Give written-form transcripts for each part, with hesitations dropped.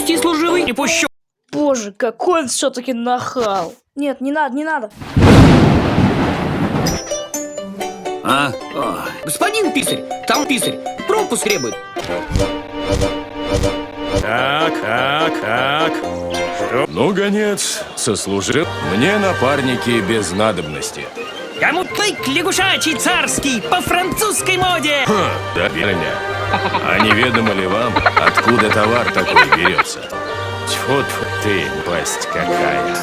Отпусти, служивый, не пущу. Боже, какой он все-таки нахал. Нет, не надо, не надо. Господин писарь, там писарь, пропуск требует. Так. Что? Ну, гонец, сослужил. Мне напарники без надобности. Камутлык лягушачий царский по французской моде. Да, верня. А неведомо ли вам, откуда товар такой берется? Тьфу ты, пасть какая.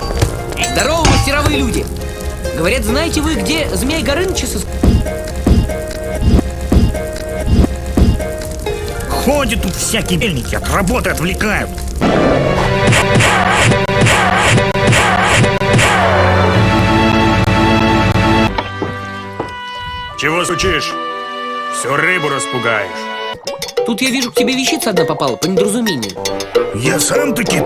Здорово, мастеровые люди. Говорят, знаете вы, где Змей Горыныча Ходят тут всякие мельники, от работы отвлекают. Чего стучишь? Всю рыбу распугаешь. Тут я вижу, к тебе вещица одна попала, по недоразумению. Я сам-таки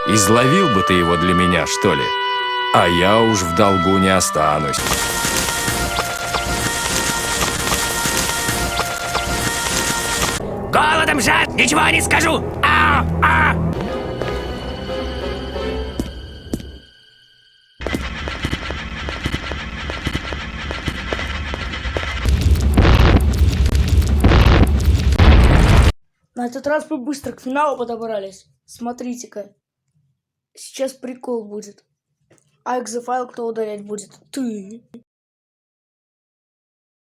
Изловил бы ты его для меня, что ли? А я уж в долгу не останусь. Голодом жад, ничего не скажу. На этот раз мы быстро к финалу подобрались. Смотрите-ка. Сейчас прикол будет. А экзофайл кто удалять будет? Ты.